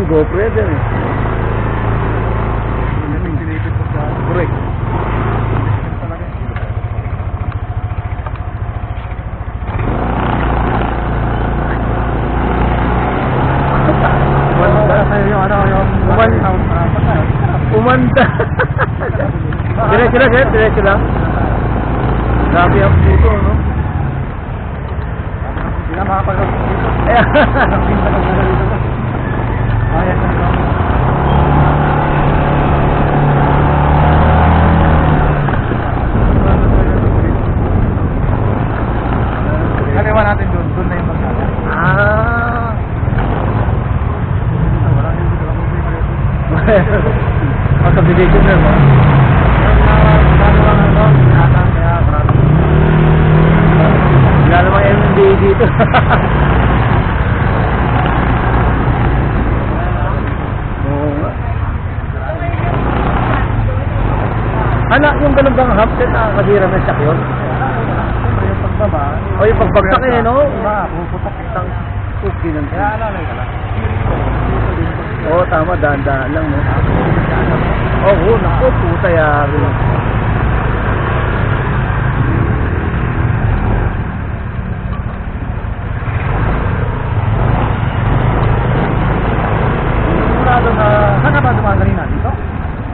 GoPro yan eh. Correct. Umanda. Diretso lang sir, diretso lang. Grabe ang puto, no? Hindi na makapagod dito. Ayan. Ayan na ito. Kaliwa natin doon, doon na yung magsala. Subdivision na mo. Wala namang MMDA dito. Ano, yung ganun bang hump set nakakadira ng shock yun? Yung pagbaba. O yung pagbagsak eh, no? Puputok isang suki ng kaya alalay ka lang. Oo, tama, dahan-dahan lang, no? Oo, naku, puta yari. Saan ka ba dumaan kanina? Dito?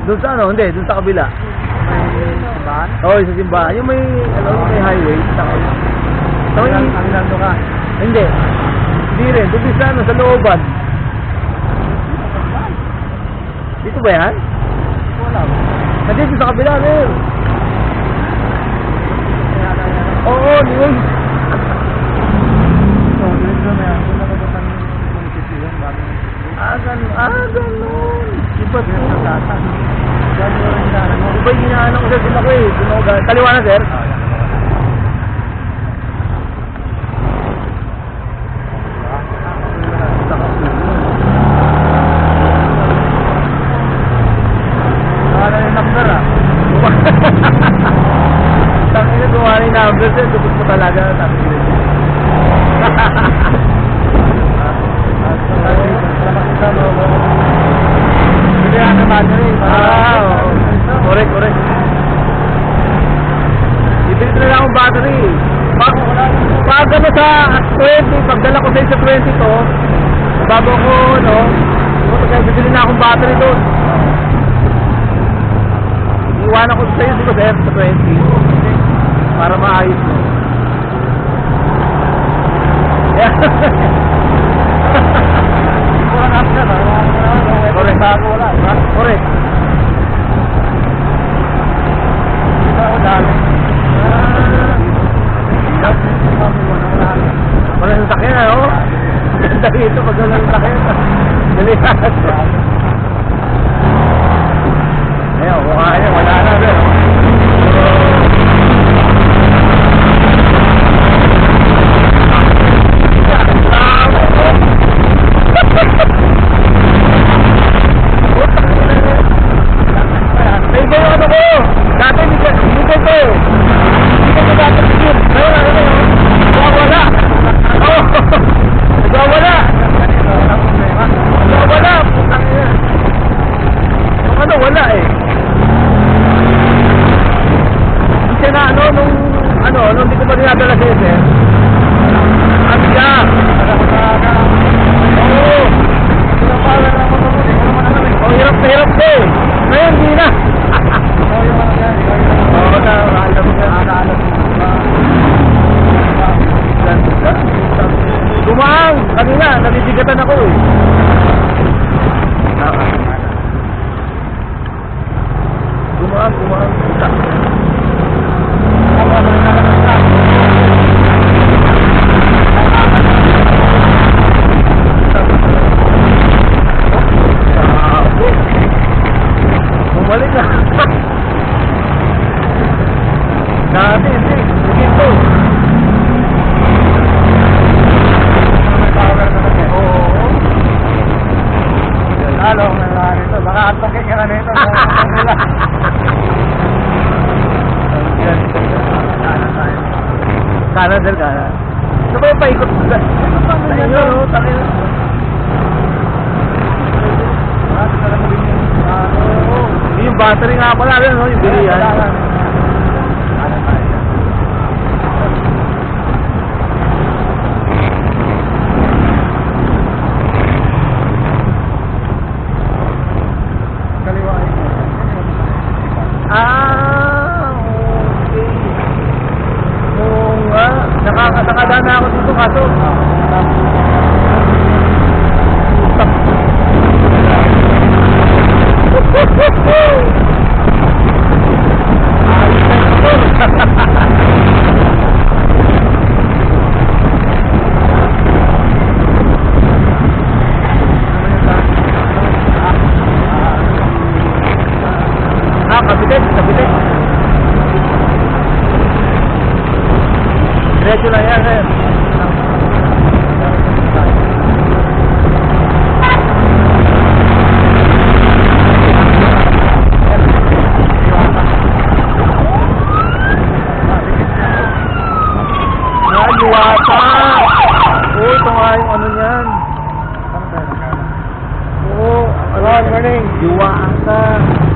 Doon sa ano? Hindi, doon sa kabila. May simbahan? Oo, sa simbahan. Yung may, ano, may highway. Ang ka? Hindi. Hindi rin. Doon sa ano, sa looban. Dito ba yan? Wala ba? Nandito sa kabila, sir. Oo, yun. Ganun. Iba din sa data. Iba yung hinahanap ko sir, sila ko eh. Kaliwa na, sir? Tangina gumawa ng number sir, tupos mo talaga tangina. Hindi yan ang battery. Correct. Ibili talaga akong battery. Pag ano sa 20, pagdala ko sa 20 to, bago ko, no, bibili na akong battery doon. Iwanan ko sa'yo dito sa F20 para maayos mo. Kurang after ba? Correct. Bago wala. Correct. Dito ako dami. Wala yung sakyan, ano? Ganda dito pag wala yung sakyan. Dalihan. Ayaw, mukha wala na, sir. May iba yung ano ko. Dati hindi ko ito. Hindi ko dati sigil. Wala. Oo. Wala. Putang ina. Ano, wala eh. Kasi na nung hindi ko pa dinadala sa ito eh. Ano siya? Oo. Hirap na hirap ko eh. Ngayon, hindi na. Oo, alam mo na. Gumaang. Kanina, nabibigatan ako eh. Gumaang. Bumalik na. Dati, hindi. Dito. May power na natin. Oo. Lalo, may nito. Baka atongin ka na nito. Kanan, sir, kanan. Ito ba yung paikot? Sa inyo, no? battery nga pala, no? Yung bilihan. Kaliwa ay ko. Ah, okay. Oo nga. Nakadaan na ako dito kaso. Ayos na ito. Kabitin, kabitin. Diretso lang yan, sir. Diwata! Oo, ito nga yung ano yan. Oo, ano, morning. Diwata.